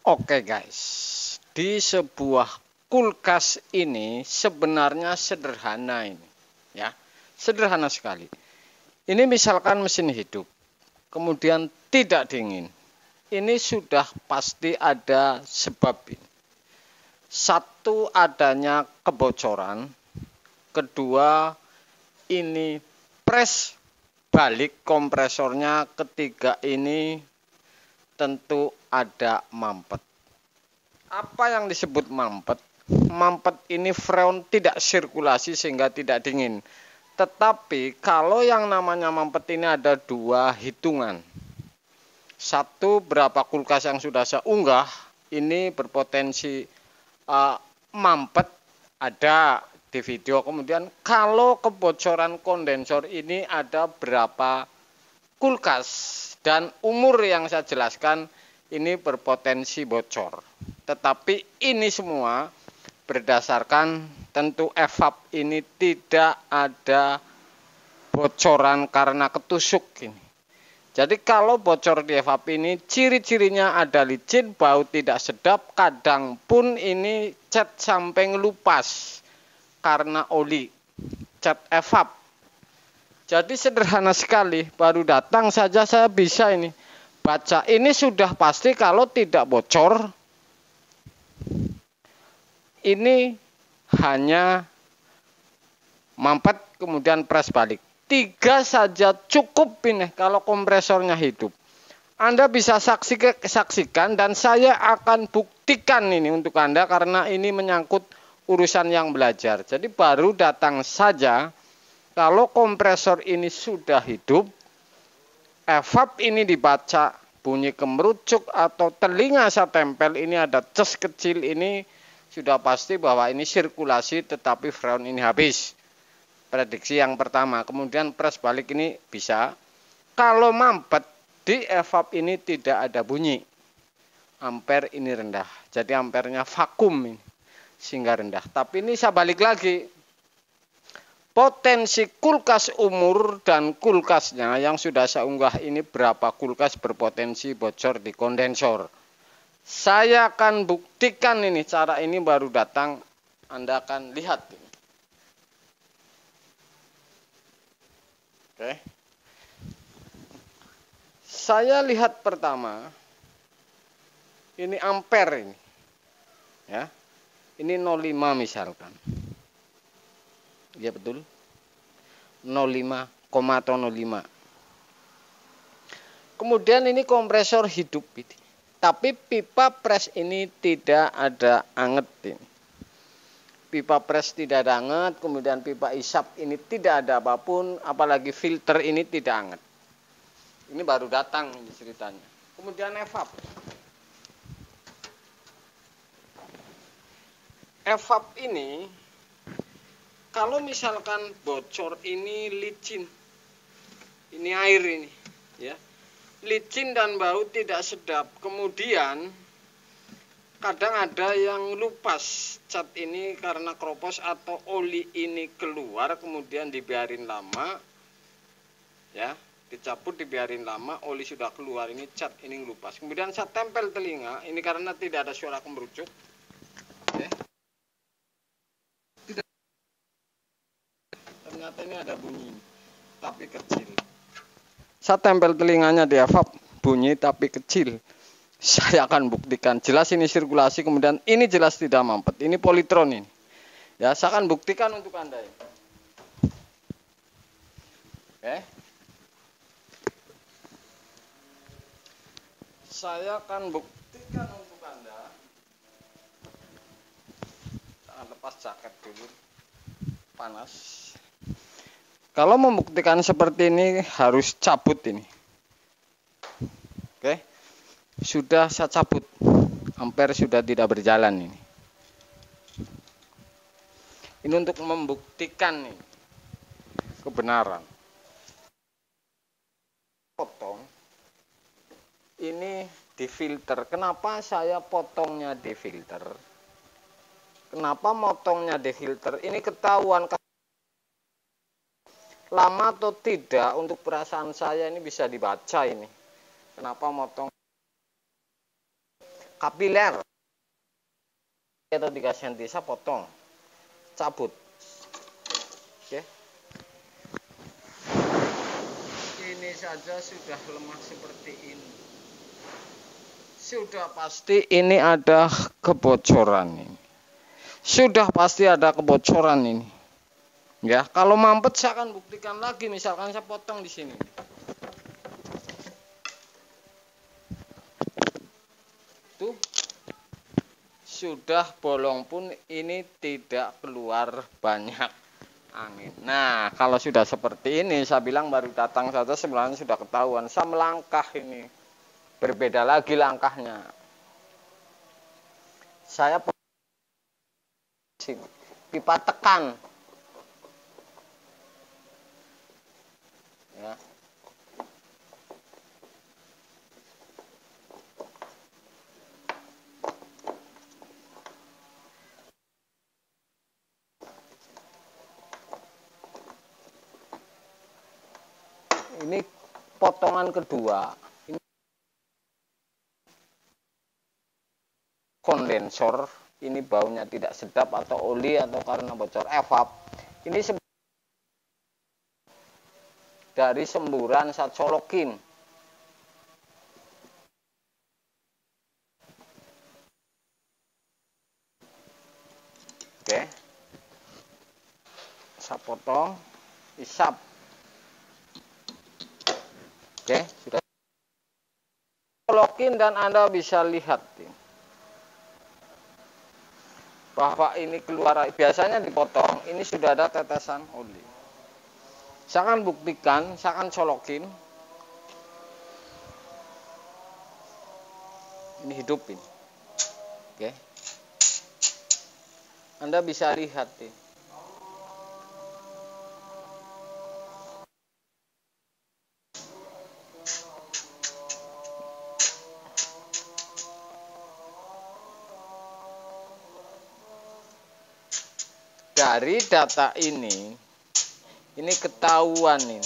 Oke guys, di sebuah kulkas ini sebenarnya sederhana ini, ya, sederhana sekali. Ini misalkan mesin hidup, kemudian tidak dingin. Ini sudah pasti ada sebab ini. Satu, adanya kebocoran. Kedua, ini press balik kompresornya. Ketiga, ini tentu ada mampet. Apa yang disebut mampet? Mampet ini freon tidak sirkulasi sehingga tidak dingin. Tetapi kalau yang namanya mampet ini ada dua hitungan. Satu, berapa kulkas yang sudah saya unggah ini berpotensi mampet, ada di video. Kemudian kalau kebocoran kondensor ini ada berapa kulkas, dan umur yang saya jelaskan ini berpotensi bocor. Tetapi ini semua berdasarkan tentu evap ini tidak ada bocoran karena ketusuk ini. Jadi kalau bocor di evap ini ciri-cirinya ada licin, bau tidak sedap, kadang pun ini cat sampai ngelupas karena oli cat evap. Jadi sederhana sekali, baru datang saja saya bisa ini baca. Ini sudah pasti kalau tidak bocor, ini hanya mampet kemudian press balik. 3 saja cukup ini kalau kompresornya hidup. Anda bisa saksikan dan saya akan buktikan ini untuk Anda karena ini menyangkut urusan yang belajar. Jadi baru datang saja. Kalau kompresor ini sudah hidup, evap ini dibaca, bunyi kemerucuk atau telinga saya tempel, ini ada ces kecil, ini sudah pasti bahwa ini sirkulasi tetapi freon ini habis. Prediksi yang pertama. Kemudian press balik ini bisa. Kalau mampet di evap ini tidak ada bunyi. Ampere ini rendah. Jadi ampernya vakum ini, sehingga rendah. Tapi ini saya balik lagi. Potensi kulkas umur dan kulkasnya yang sudah saya unggah ini berapa kulkas berpotensi bocor di kondensor. Saya akan buktikan ini, cara ini baru datang, Anda akan lihat ini. Oke. Saya lihat pertama, ini ampere ini. Ya. Ini 0,5 misalkan. Ya betul, 0,5, atau 0,5. Kemudian ini kompresor hidup ini. Tapi pipa press ini tidak ada anget ini. Pipa press tidak ada anget, kemudian pipa isap ini tidak ada apapun, apalagi filter ini tidak anget. Ini baru datang ini ceritanya. Kemudian evap. Evap ini kalau misalkan bocor ini licin, ini air ini, ya, licin dan bau tidak sedap. Kemudian kadang ada yang lupas cat ini karena kropos atau oli ini keluar, kemudian dibiarin lama, ya, dicabut dibiarin lama, oli sudah keluar, ini cat ini lupas. Kemudian saya tempel telinga, ini karena tidak ada suara kemerucuk. Oke. Ternyata ini ada bunyi, tapi kecil. Saya tempel telinganya di evap, bunyi tapi kecil. Saya akan buktikan. Jelas ini sirkulasi, kemudian ini jelas tidak mampet. Ini politron ini. Ya, saya akan buktikan untuk Anda ini. Oke. Saya akan buktikan untuk Anda. Saya lepas jaket dulu. Panas. Kalau membuktikan seperti ini harus cabut ini. Oke. Sudah saya cabut. Ampere sudah tidak berjalan ini. Ini untuk membuktikan nih kebenaran. Potong. Ini difilter. Kenapa saya potongnya difilter? Kenapa motongnya difilter? Ini ketahuan lama atau tidak, untuk perasaan saya ini bisa dibaca ini. Kenapa motong? kapiler atau 3 cm, saya potong, cabut. Oke. Ini saja sudah lemah seperti ini. Sudah pasti ini ada kebocoran ini. Sudah pasti ada kebocoran ini. Ya, kalau mampet saya akan buktikan lagi. Misalkan saya potong di sini. Tuh. Sudah bolong pun ini tidak keluar banyak angin. Nah, kalau sudah seperti ini, saya bilang baru datang saja sebenarnya sudah ketahuan. Saya melangkah ini. Berbeda lagi langkahnya. Saya pipa tekan. Ya. Ini potongan kedua. Ini kondensor. Ini baunya tidak sedap atau oli atau karena bocor evap. Ini dari semburan saya colokin. Oke. Saya potong, isap. Oke, sudah colokin dan Anda bisa lihat bahwa ini keluar, biasanya dipotong, ini sudah ada tetesan oli. Saya akan buktikan, saya akan colokin. Ini hidup ini. Oke. Anda bisa lihat nih. Dari data ini ketahuan ini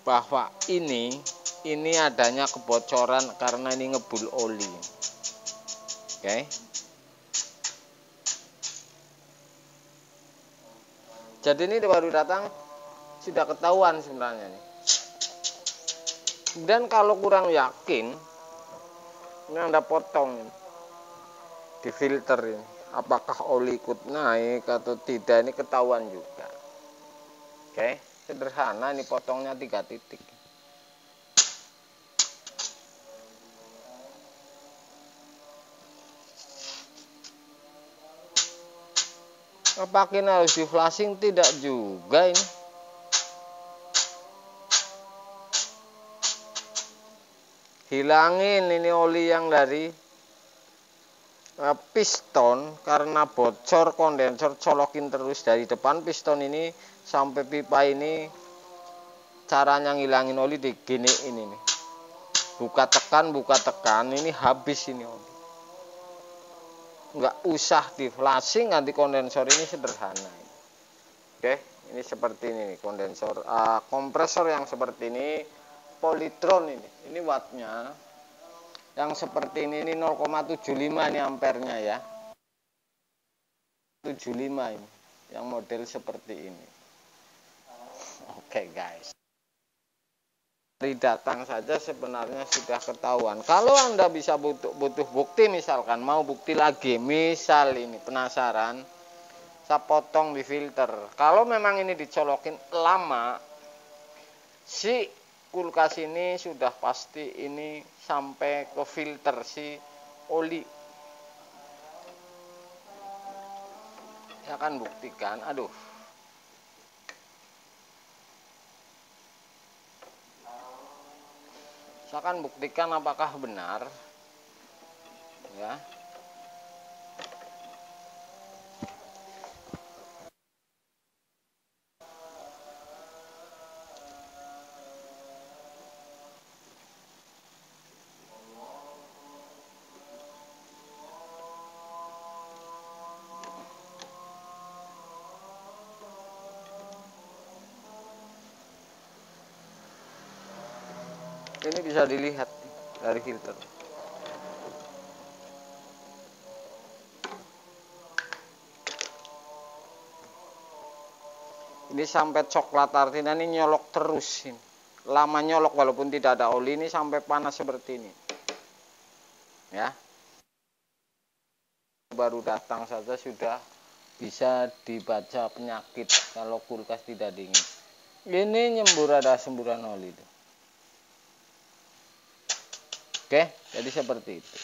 bahwa ini adanya kebocoran karena ini ngebul oli. Oke. Jadi ini baru datang sudah ketahuan sebenarnya nih. Dan kalau kurang yakin, ini Anda potong ini. Di filter ini, apakah oli ikut naik atau tidak, ini ketahuan juga. Oke, sederhana, ini potongnya 3 titik. Apakah ini harus di flashing? Tidak juga ini. Hilangin ini oli yang dari piston karena bocor kondensor, colokin terus dari depan piston ini sampai pipa ini. Caranya ngilangin oli di gini ini nih. Buka tekan ini habis ini oli. Nggak usah di flashing, ganti kondensor, ini sederhana. Oke, ini seperti ini kondensor, kompresor yang seperti ini, Polytron ini wattnya. Yang seperti ini 0,75 ini ampernya ya. 75 ini. Yang model seperti ini. Oke guys. Dari datang saja sebenarnya sudah ketahuan. Kalau Anda bisa butuh bukti, misalkan mau bukti lagi, misal ini penasaran, saya potong di filter. Kalau memang ini dicolokin lama, si kulkas ini sudah pasti ini sampai ke filter si oli. Saya akan buktikan. Aduh. Saya akan buktikan apakah benar. Ya. Ini bisa dilihat dari filter. Ini sampai coklat, artinya ini nyolok terus ini. Lama nyolok walaupun tidak ada oli, ini sampai panas seperti ini. Ya. Baru datang saja sudah bisa dibaca penyakit kalau kulkas tidak dingin. Ini nyembur, ada semburan oli itu. Oke, jadi seperti itu.